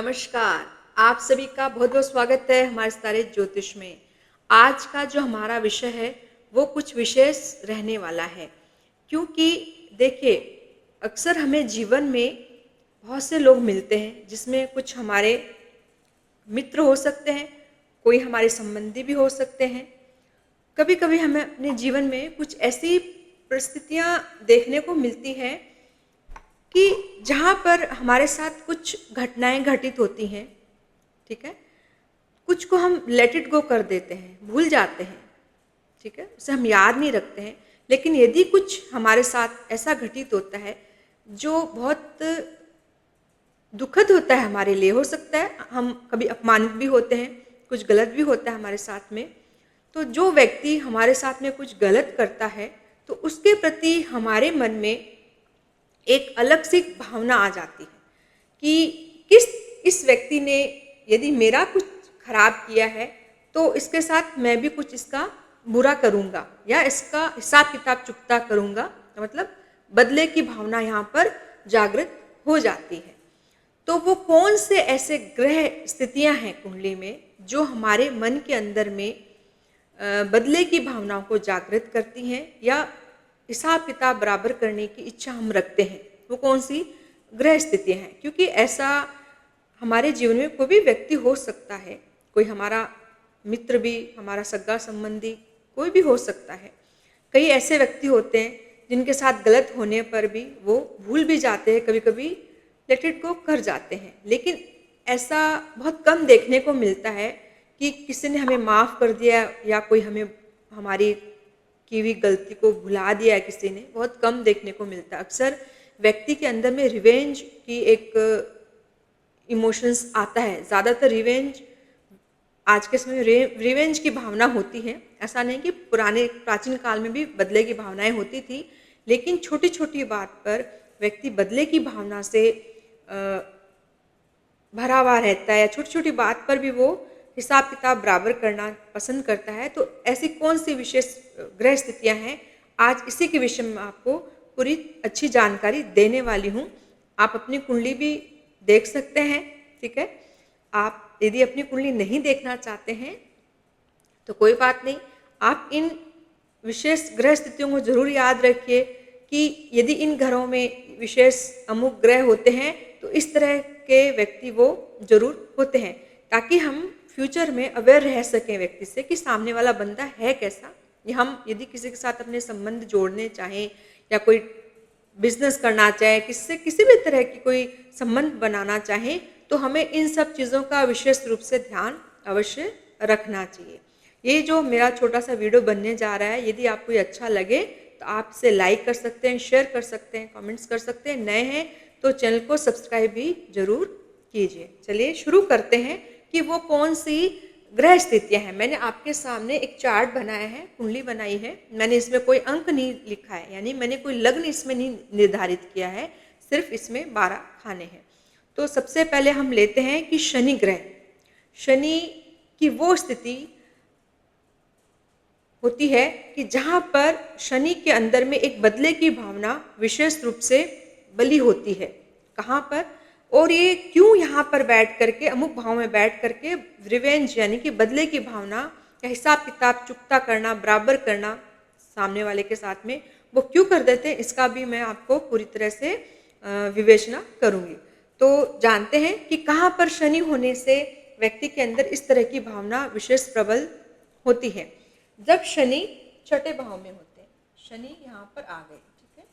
नमस्कार। आप सभी का बहुत बहुत स्वागत है हमारे सितारे ज्योतिष में। आज का जो हमारा विषय है वो कुछ विशेष रहने वाला है, क्योंकि देखिए अक्सर हमें जीवन में बहुत से लोग मिलते हैं जिसमें कुछ हमारे मित्र हो सकते हैं, कोई हमारे संबंधी भी हो सकते हैं। कभी कभी हमें अपने जीवन में कुछ ऐसी परिस्थितियां देखने को मिलती हैं कि जहाँ पर हमारे साथ कुछ घटनाएं घटित होती हैं, ठीक है। कुछ को हम लेट इट गो कर देते हैं, भूल जाते हैं, ठीक है, उसे हम याद नहीं रखते हैं। लेकिन यदि कुछ हमारे साथ ऐसा घटित होता है जो बहुत दुखद होता है हमारे लिए, हो सकता है हम कभी अपमानित भी होते हैं, कुछ गलत भी होता है हमारे साथ में, तो जो व्यक्ति हमारे साथ में कुछ गलत करता है तो उसके प्रति हमारे मन में एक अलग सी भावना आ जाती है कि इस व्यक्ति ने यदि मेरा कुछ खराब किया है तो इसके साथ मैं भी कुछ इसका बुरा करूँगा या इसका हिसाब किताब चुकता करूँगा, मतलब बदले की भावना यहाँ पर जागृत हो जाती है। तो वो कौन से ऐसे ग्रह स्थितियाँ हैं कुंडली में जो हमारे मन के अंदर में बदले की भावनाओं को जागृत करती हैं या हिसाब किताब बराबर करने की इच्छा हम रखते हैं, वो कौन सी ग्रह स्थितियाँ हैं। क्योंकि ऐसा हमारे जीवन में कोई भी व्यक्ति हो सकता है, कोई हमारा मित्र भी, हमारा सगा संबंधी कोई भी हो सकता है। कई ऐसे व्यक्ति होते हैं जिनके साथ गलत होने पर भी वो भूल भी जाते हैं, कभी कभी लेट इट गो कर जाते हैं। लेकिन ऐसा बहुत कम देखने को मिलता है कि किसी ने हमें माफ़ कर दिया या कोई हमें हमारी की हुई गलती को भुला दिया है, किसी ने, बहुत कम देखने को मिलता है। अक्सर व्यक्ति के अंदर में रिवेंज की एक इमोशंस आता है। ज़्यादातर रिवेंज आज के समय रिवेंज की भावना होती है। ऐसा नहीं कि पुराने प्राचीन काल में भी बदले की भावनाएं होती थी, लेकिन छोटी छोटी बात पर व्यक्ति बदले की भावना से भरा हुआ रहता है। छोटी छोटी बात पर भी वो हिसाब किताब बराबर करना पसंद करता है। तो ऐसी कौन सी विशेष ग्रह स्थितियां हैं, आज इसी के विषय में आपको पूरी अच्छी जानकारी देने वाली हूँ। आप अपनी कुंडली भी देख सकते हैं, ठीक है। आप यदि अपनी कुंडली नहीं देखना चाहते हैं तो कोई बात नहीं, आप इन विशेष ग्रह स्थितियों को जरूर याद रखिए कि यदि इन घरों में विशेष अमुक ग्रह होते हैं तो इस तरह के व्यक्ति वो जरूर होते हैं, ताकि हम फ्यूचर में अवेयर रह सकें व्यक्ति से कि सामने वाला बंदा है कैसा। या हम यदि किसी के साथ अपने संबंध जोड़ने चाहें या कोई बिजनेस करना चाहें, किससे किसी भी तरह की कोई संबंध बनाना चाहें, तो हमें इन सब चीज़ों का विशेष रूप से ध्यान अवश्य रखना चाहिए। ये जो मेरा छोटा सा वीडियो बनने जा रहा है, यदि आपको ये अच्छा लगे तो आप इसे लाइक कर सकते हैं, शेयर कर सकते हैं, कमेंट्स कर सकते हैं। नए हैं तो चैनल को सब्सक्राइब भी जरूर कीजिए। चलिए शुरू करते हैं कि वो कौन सी ग्रह स्थितियां हैं। मैंने आपके सामने एक चार्ट बनाया है, कुंडली बनाई है। मैंने इसमें कोई अंक नहीं लिखा है, यानी मैंने कोई लग्न इसमें नहीं निर्धारित किया है, सिर्फ इसमें 12 खाने हैं। तो सबसे पहले हम लेते हैं कि शनि ग्रह, शनि की वो स्थिति होती है कि जहाँ पर शनि के अंदर में एक बदले की भावना विशेष रूप से बली होती है। कहाँ पर और ये क्यों यहाँ पर बैठ करके, अमुक भाव में बैठ करके रिवेंज यानी कि बदले की भावना या हिसाब किताब चुकता करना, बराबर करना सामने वाले के साथ में, वो क्यों कर देते हैं, इसका भी मैं आपको पूरी तरह से विवेचना करूँगी। तो जानते हैं कि कहाँ पर शनि होने से व्यक्ति के अंदर इस तरह की भावना विशेष प्रबल होती है। जब शनि छठे भाव में होते हैं, शनि यहाँ पर आ गए, ठीक है,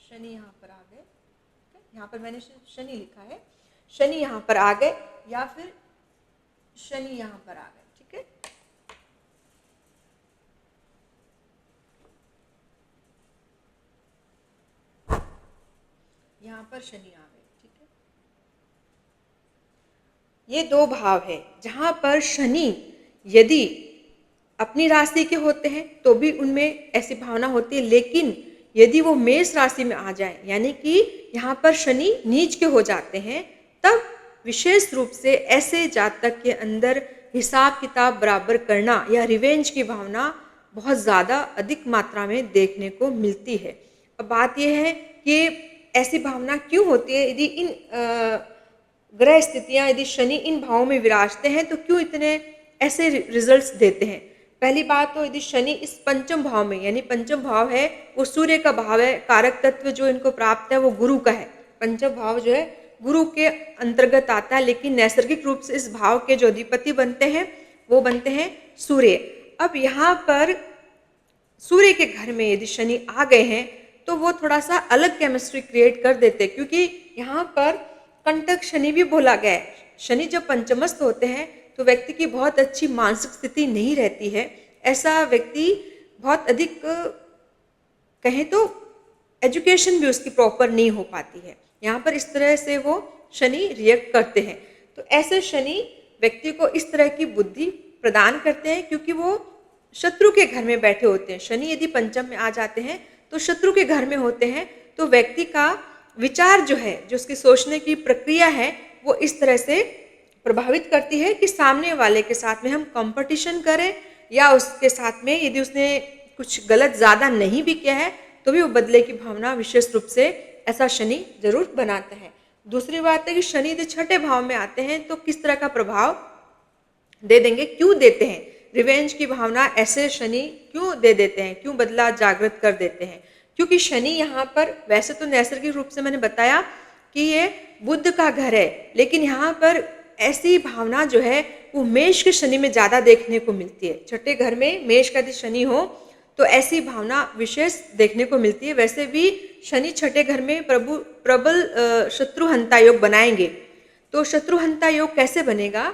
शनि यहाँ पर आ गए, यहाँ पर मैंने शनि लिखा है, शनि यहाँ पर आ गए या फिर शनि यहाँ पर आ गए, ठीक है। यहाँ पर शनि आ गए, ठीक है। ये दो भाव है जहां पर शनि यदि अपनी राशि के होते हैं तो भी उनमें ऐसी भावना होती है, लेकिन यदि वो मेष राशि में आ जाए, यानी कि यहाँ पर शनि नीच के हो जाते हैं, तब विशेष रूप से ऐसे जातक के अंदर हिसाब किताब बराबर करना या रिवेंज की भावना बहुत ज़्यादा अधिक मात्रा में देखने को मिलती है। अब बात यह है कि ऐसी भावना क्यों होती है। यदि इन ग्रह स्थितियां यदि शनि इन भावों में विराजते हैं तो क्यों इतने ऐसे रिजल्ट्स देते हैं। पहली बात तो यदि शनि इस पंचम भाव में, यानी पंचम भाव है वो सूर्य का भाव है, कारक तत्व जो इनको प्राप्त है वो गुरु का है। पंचम भाव जो है गुरु के अंतर्गत आता है, लेकिन नैसर्गिक रूप से इस भाव के जो अधिपति बनते हैं वो बनते हैं सूर्य। अब यहाँ पर सूर्य के घर में यदि शनि आ गए हैं तो वो थोड़ा सा अलग केमिस्ट्री क्रिएट कर देते हैं, क्योंकि यहाँ पर कंटक शनि भी बोला गया है। शनि जब पंचमस्थ होते हैं तो व्यक्ति की बहुत अच्छी मानसिक स्थिति नहीं रहती है। ऐसा व्यक्ति बहुत अधिक कहें तो एजुकेशन भी उसकी प्रॉपर नहीं हो पाती है। यहाँ पर इस तरह से वो शनि रिएक्ट करते हैं। तो ऐसे शनि व्यक्ति को इस तरह की बुद्धि प्रदान करते हैं, क्योंकि वो शत्रु के घर में बैठे होते हैं। शनि यदि पंचम में आ जाते हैं तो शत्रु के घर में होते हैं, तो व्यक्ति का विचार जो है, जो उसकी सोचने की प्रक्रिया है, वो इस तरह से प्रभावित करती है कि सामने वाले के साथ में हम कंपटीशन करें, या उसके साथ में यदि उसने कुछ गलत ज़्यादा नहीं भी किया है तो भी वो बदले की भावना विशेष रूप से ऐसा शनि जरूर बनाता है। दूसरी बात है कि शनि यदि छठे भाव में आते हैं तो किस तरह का प्रभाव दे देंगे, क्यों देते हैं, रिवेंज की भावना ऐसे शनि क्यों दे देते हैं, क्यों बदला जागृत कर देते हैं। क्योंकि शनि यहाँ पर वैसे तो नैसर्गिक रूप से मैंने बताया कि ये बुध का घर है, लेकिन यहाँ पर ऐसी भावना जो है वो मेष के शनि में ज़्यादा देखने को मिलती है। छठे घर में मेष का यदि शनि हो तो ऐसी भावना विशेष देखने को मिलती है। वैसे भी शनि छठे घर में प्रबल शत्रुहंता योग बनाएंगे। तो शत्रुहंता योग कैसे बनेगा,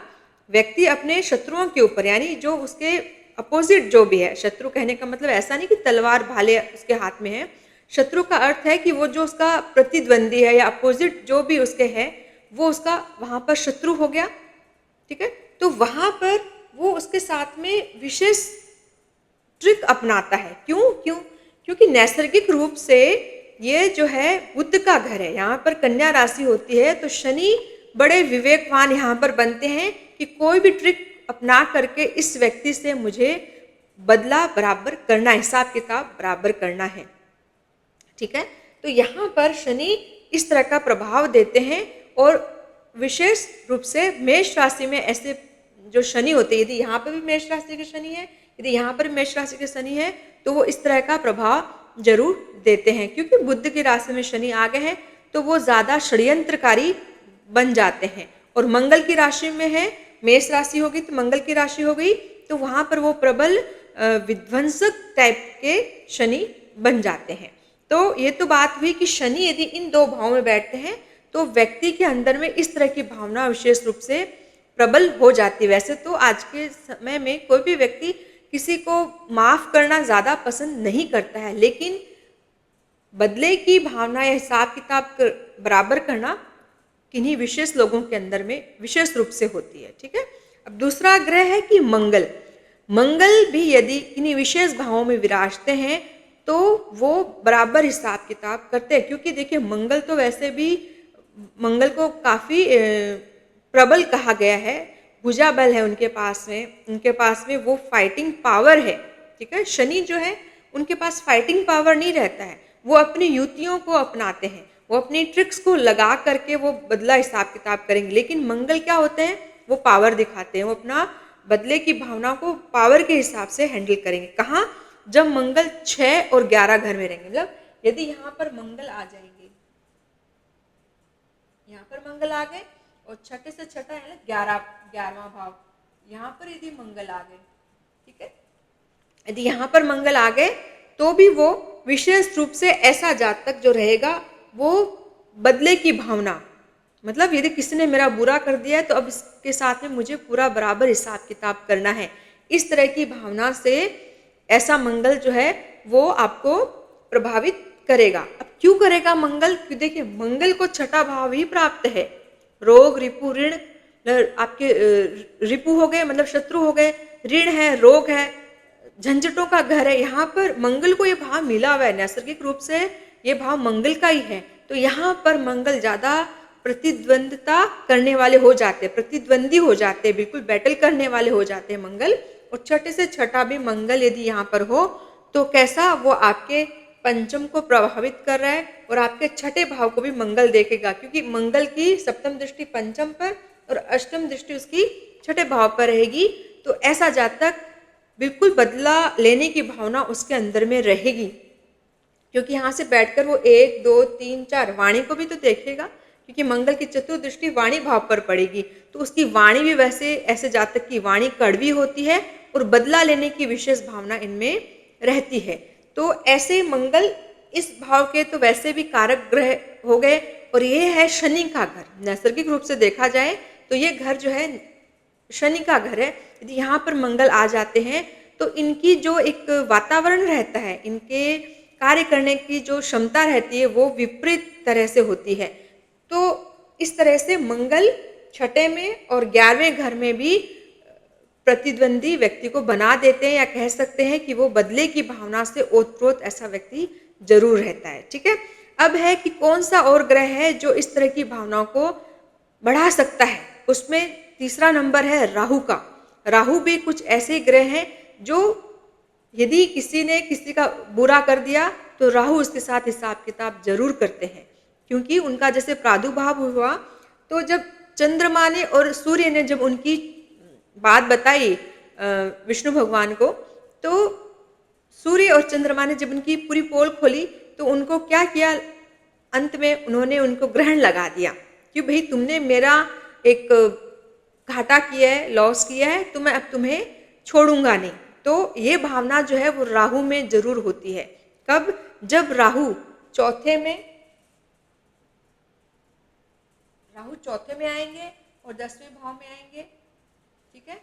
व्यक्ति अपने शत्रुओं के ऊपर, यानी जो उसके अपोजिट जो भी है, शत्रु कहने का मतलब ऐसा नहीं कि तलवार भाले उसके हाथ में है। शत्रु का अर्थ है कि वो जो उसका प्रतिद्वंदी है या अपोजिट जो भी उसके है, वो उसका वहां पर शत्रु हो गया, ठीक है। तो वहां पर वो उसके साथ में विशेष ट्रिक अपनाता है। क्यों? क्योंकि नैसर्गिक रूप से ये जो है बुध का घर है, यहाँ पर कन्या राशि होती है, तो शनि बड़े विवेकवान यहाँ पर बनते हैं कि कोई भी ट्रिक अपना करके इस व्यक्ति से मुझे बदला बराबर करना, हिसाब किताब बराबर करना है, ठीक है। तो यहाँ पर शनि इस तरह का प्रभाव देते हैं। और विशेष रूप से मेष राशि में ऐसे जो शनि होते हैं, यदि यहाँ पर भी मेष राशि के शनि है, यदि यहाँ पर मेष राशि के शनि है, तो वो इस तरह का प्रभाव जरूर देते हैं। क्योंकि बुध की राशि में शनि आ गए हैं तो वो ज़्यादा षड्यंत्रकारी बन जाते हैं। और मंगल की राशि में है, मेष राशि होगी तो मंगल की राशि हो गई, तो वहाँ पर वो प्रबल विध्वंसक टाइप के शनि बन जाते हैं। तो ये तो बात हुई कि शनि यदि इन दो भावों में बैठते हैं तो व्यक्ति के अंदर में इस तरह की भावना विशेष रूप से प्रबल हो जाती है। वैसे तो आज के समय में कोई भी व्यक्ति किसी को माफ करना ज़्यादा पसंद नहीं करता है, लेकिन बदले की भावना या हिसाब किताब बराबर करना किन्हीं विशेष लोगों के अंदर में विशेष रूप से होती है, ठीक है। अब दूसरा ग्रह है कि मंगल। मंगल भी यदि किन्हीं विशेष भावों में विराजते हैं तो वो बराबर हिसाब किताब करते हैं। क्योंकि देखिए मंगल तो वैसे भी, मंगल को काफ़ी प्रबल कहा गया है, भुजा बल है उनके पास में वो फाइटिंग पावर है, ठीक है। शनि जो है उनके पास फाइटिंग पावर नहीं रहता है, वो अपनी युक्तियों को अपनाते हैं, वो अपनी ट्रिक्स को लगा करके वो बदला हिसाब किताब करेंगे। लेकिन मंगल क्या होते हैं, वो पावर दिखाते हैं, वो अपना बदले की भावना को पावर के हिसाब से हैंडल करेंगे। कहाँ, जब मंगल 6 और 11 घर में रहेंगे। मतलब यदि यहाँ पर मंगल आ जाएंगे, यहाँ पर मंगल आ गए और छठे से छठा है 11वां भाव, यहाँ पर यदि मंगल आ गए, ठीक है, यदि यहाँ पर मंगल आ गए तो भी वो विशेष रूप से ऐसा जातक जो रहेगा वो बदले की भावना, मतलब यदि किसी ने मेरा बुरा कर दिया है तो अब इसके साथ में मुझे पूरा बराबर हिसाब किताब करना है, इस तरह की भावना से ऐसा मंगल जो है वो आपको प्रभावित करेगा। अब क्यों करेगा मंगल? क्योंकि देखिए मंगल को छठा भाव ही प्राप्त है। रोग, रिपु, ऋण, आपके रिपु हो गए मतलब शत्रु हो गए, ऋण है, रोग है, झंझटों का घर है। यहाँ पर मंगल को ये भाव मिला हुआ है, नैसर्गिक रूप से ये भाव मंगल का ही है। तो यहाँ पर मंगल ज्यादा प्रतिद्वंदता करने वाले हो जाते हैं, प्रतिद्वंदी हो जाते हैं, बिल्कुल बैटल करने वाले हो जाते हैं मंगल। और छठे से छठा भी मंगल यदि यहाँ पर हो तो कैसा, वो आपके पंचम को प्रभावित कर रहा है और आपके छठे भाव को भी मंगल देखेगा, क्योंकि मंगल की सप्तम दृष्टि पंचम पर और अष्टम दृष्टि उसकी छठे भाव पर रहेगी। तो ऐसा जातक बिल्कुल बदला लेने की भावना उसके अंदर में रहेगी, क्योंकि यहाँ से बैठकर वो 1 2 3 4 वाणी को भी तो देखेगा, क्योंकि मंगल की चतुर्दृष्टि वाणी भाव पर पड़ेगी। तो उसकी वाणी भी वैसे, ऐसे जातक की वाणी कड़वी होती है और बदला लेने की विशेष भावना इनमें रहती है। तो ऐसे मंगल इस भाव के तो वैसे भी कारक ग्रह हो गए, और ये है शनि का घर। नैसर्गिक रूप से देखा जाए तो ये घर जो है शनि का घर है। यदि यहाँ पर मंगल आ जाते हैं तो इनकी जो एक वातावरण रहता है, इनके कार्य करने की जो क्षमता रहती है वो विपरीत तरह से होती है। तो इस तरह से मंगल छठे में और 11वें घर में भी प्रतिद्वंदी व्यक्ति को बना देते हैं, या कह सकते हैं कि वो बदले की भावना से ओतप्रोत ऐसा व्यक्ति जरूर रहता है। ठीक है, अब है कि कौन सा और ग्रह है जो इस तरह की भावनाओं को बढ़ा सकता है। उसमें तीसरा नंबर है राहु का। राहु भी कुछ ऐसे ग्रह हैं जो यदि किसी ने किसी का बुरा कर दिया तो राहु उसके साथ हिसाब किताब जरूर करते हैं, क्योंकि उनका जैसे प्रादुर्भाव हुआ तो जब चंद्रमा ने और सूर्य ने जब उनकी बात बताई विष्णु भगवान को, तो सूर्य और चंद्रमा ने जब उनकी पूरी पोल खोली तो उनको क्या किया, अंत में उन्होंने उनको ग्रहण लगा दिया कि भाई तुमने मेरा एक घाटा किया है, लॉस किया है, तो मैं अब तुम्हें छोड़ूंगा नहीं। तो ये भावना जो है वो राहु में जरूर होती है। कब? जब राहु चौथे में आएंगे और 10वें भाव में आएंगे। ठीक है,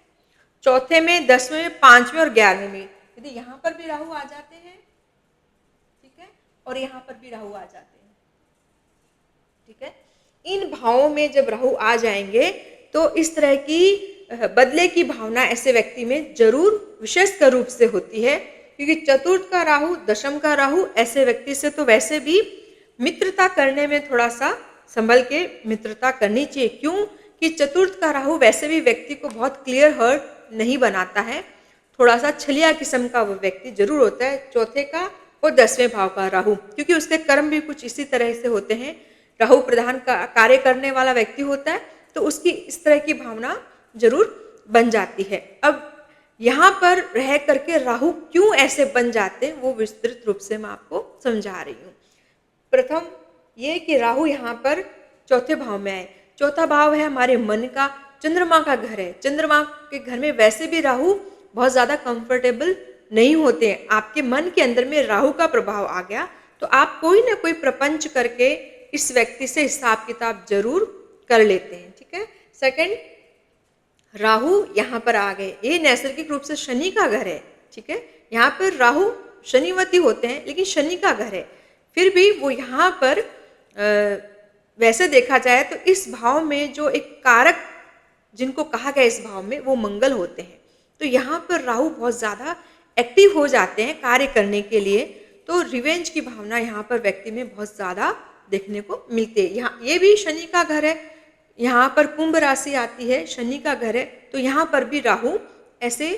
चौथे में, 10वें, 5वें और 11वें में यदि यहाँ पर भी राहु आ जाते हैं, ठीक है, और यहाँ पर भी राहु आ जाते हैं, ठीक है, इन भावों में जब राहु आ जाएंगे तो इस तरह की बदले की भावना ऐसे व्यक्ति में जरूर विशेष रूप से होती है, क्योंकि चतुर्थ का राहु, दशम का राहु ऐसे व्यक्ति से तो वैसे भी मित्रता करने में थोड़ा सा संभल के मित्रता करनी चाहिए। क्यों? कि चतुर्थ का राहु वैसे भी व्यक्ति को बहुत क्लियर हर्ट नहीं बनाता है, थोड़ा सा छलिया किस्म का वो व्यक्ति जरूर होता है, चौथे का और 10वें भाव का राहु, क्योंकि उसके कर्म भी कुछ इसी तरह से होते हैं। राहु प्रधान का कार्य करने वाला व्यक्ति होता है, तो उसकी इस तरह की भावना जरूर बन जाती है। अब यहाँ पर रह करके राहु क्यों ऐसे बन जाते हैं वो विस्तृत रूप से मैं आपको समझा रही हूँ। प्रथम ये कि राहु यहाँ पर चौथे भाव में आए। चौथा भाव है हमारे मन का, चंद्रमा का घर है। चंद्रमा के घर में वैसे भी राहु बहुत ज्यादा कंफर्टेबल नहीं होते हैं। आपके मन के अंदर में राहु का प्रभाव आ गया तो आप कोई ना कोई प्रपंच करके इस व्यक्ति से हिसाब किताब जरूर कर लेते हैं। ठीक है, सेकंड, राहु यहाँ पर आ गए, ये नैसर्गिक रूप से शनि का घर है। ठीक है, यहाँ पर राहु शनिवती होते हैं लेकिन शनि का घर है, फिर भी वो यहाँ पर वैसे देखा जाए तो इस भाव में जो एक कारक जिनको कहा गया इस भाव में वो मंगल होते हैं। तो यहाँ पर राहु बहुत ज्यादा एक्टिव हो जाते हैं कार्य करने के लिए, तो रिवेंज की भावना यहाँ पर व्यक्ति में बहुत ज्यादा देखने को मिलती है। यहाँ ये भी शनि का घर है, यहाँ पर कुंभ राशि आती है, शनि का घर है, तो यहाँ पर भी राहु ऐसे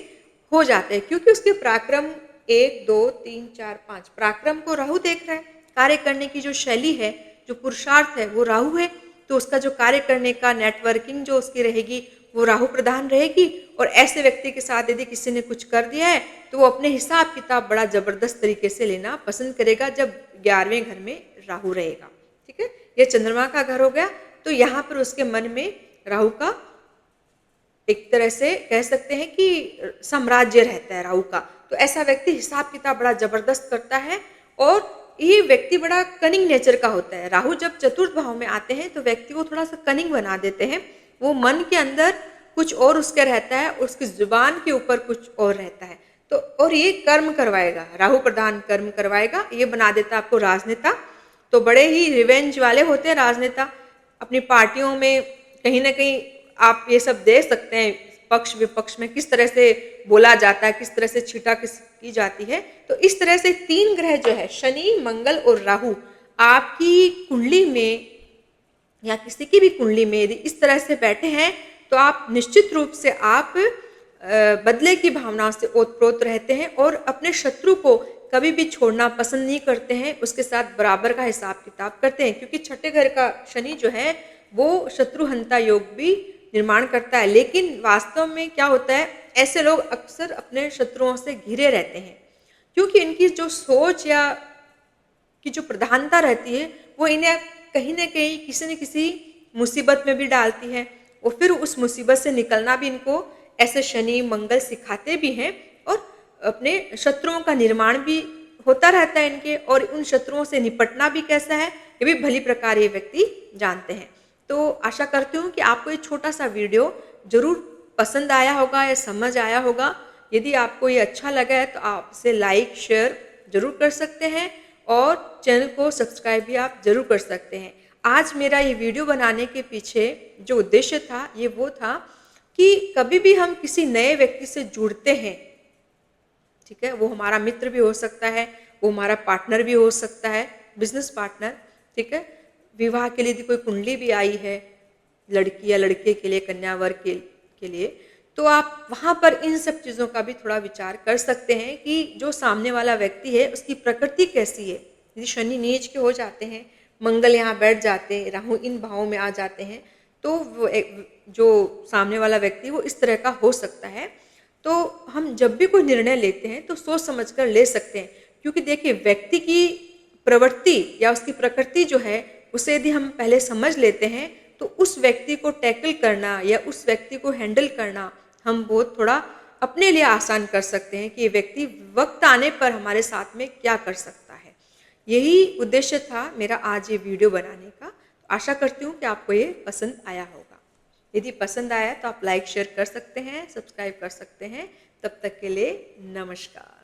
हो जाते हैं, क्योंकि उसके पराक्रम 1 2 3 4 5 पराक्रम को राहु देख रहा है। कार्य करने की जो शैली है, जो पुरुषार्थ है वो राहु है, तो उसका जो कार्य करने का नेटवर्किंग जो उसकी रहेगी वो राहु प्रधान रहेगी। और ऐसे व्यक्ति के साथ यदि किसी ने कुछ कर दिया है तो वो अपने हिसाब किताब बड़ा जबरदस्त तरीके से लेना पसंद करेगा जब 11वें घर में राहु रहेगा। ठीक है, ये चंद्रमा का घर हो गया, तो यहाँ पर उसके मन में राहु का एक तरह से कह सकते हैं कि साम्राज्य रहता है राहु का। तो ऐसा व्यक्ति हिसाब किताब बड़ा जबरदस्त करता है और ये व्यक्ति बड़ा कनिंग नेचर का होता है। राहु जब चतुर्थ भाव में आते हैं तो व्यक्ति को थोड़ा सा कनिंग बना देते हैं। वो मन के अंदर कुछ और उसका रहता है, उसकी जुबान के ऊपर कुछ और रहता है। तो और ये कर्म करवाएगा, राहु प्रधान कर्म करवाएगा, ये बना देता आपको राजनेता। तो बड़े ही रिवेंज वाले होते हैं राजनेता। अपनी पार्टियों में कहीं ना कहीं आप ये सब देख सकते हैं, पक्ष विपक्ष में किस तरह से बोला जाता है, किस तरह से छीटा की जाती है। तो इस तरह से 3 ग्रह जो है शनि, मंगल और राहु आपकी कुंडली में या किसी की भी कुंडली में यदि इस तरह से बैठे हैं तो आप निश्चित रूप से आप बदले की भावना से ओतप्रोत रहते हैं और अपने शत्रु को कभी भी छोड़ना पसंद नहीं करते हैं, उसके साथ बराबर का हिसाब किताब करते हैं, क्योंकि छठे घर का शनि जो है वो शत्रुहंता योग भी निर्माण करता है। लेकिन वास्तव में क्या होता है, ऐसे लोग अक्सर अपने शत्रुओं से घिरे रहते हैं, क्योंकि इनकी जो सोच या की जो प्रधानता रहती है वो इन्हें कहीं न कहीं किसी न किसी मुसीबत में भी डालती है, और फिर उस मुसीबत से निकलना भी इनको ऐसे शनि मंगल सिखाते भी हैं, और अपने शत्रुओं का निर्माण भी होता रहता है इनके, और उन शत्रुओं से निपटना भी कैसा है ये भी भली प्रकार ये व्यक्ति जानते हैं। तो आशा करती हूँ कि आपको ये छोटा सा वीडियो जरूर पसंद आया होगा या समझ आया होगा। यदि आपको ये अच्छा लगा है तो आप इसे लाइक शेयर जरूर कर सकते हैं, और चैनल को सब्सक्राइब भी आप जरूर कर सकते हैं। आज मेरा ये वीडियो बनाने के पीछे जो उद्देश्य था ये वो था कि कभी भी हम किसी नए व्यक्ति से जुड़ते हैं, ठीक है, वो हमारा मित्र भी हो सकता है, वो हमारा पार्टनर भी हो सकता है, बिजनेस पार्टनर, ठीक है, विवाह के लिए यदि कोई कुंडली भी आई है लड़की या लड़के के लिए, कन्या वर्ग के लिए, तो आप वहाँ पर इन सब चीज़ों का भी थोड़ा विचार कर सकते हैं कि जो सामने वाला व्यक्ति है उसकी प्रकृति कैसी है। यदि शनि नीच के हो जाते हैं, मंगल यहाँ बैठ जाते हैं, राहु इन भावों में आ जाते हैं, तो वो जो सामने वाला व्यक्ति वो इस तरह का हो सकता है। तो हम जब भी कोई निर्णय लेते हैं तो सोच समझकर ले सकते हैं, क्योंकि देखिए व्यक्ति की प्रवृत्ति या उसकी प्रकृति जो है उसे यदि हम पहले समझ लेते हैं तो उस व्यक्ति को टैकल करना या उस व्यक्ति को हैंडल करना हम बहुत थोड़ा अपने लिए आसान कर सकते हैं कि ये व्यक्ति वक्त आने पर हमारे साथ में क्या कर सकता है। यही उद्देश्य था मेरा आज ये वीडियो बनाने का। आशा करती हूँ कि आपको ये पसंद आया होगा। यदि पसंद आया तो आप लाइक शेयर कर सकते हैं, सब्सक्राइब कर सकते हैं। तब तक के लिए नमस्कार।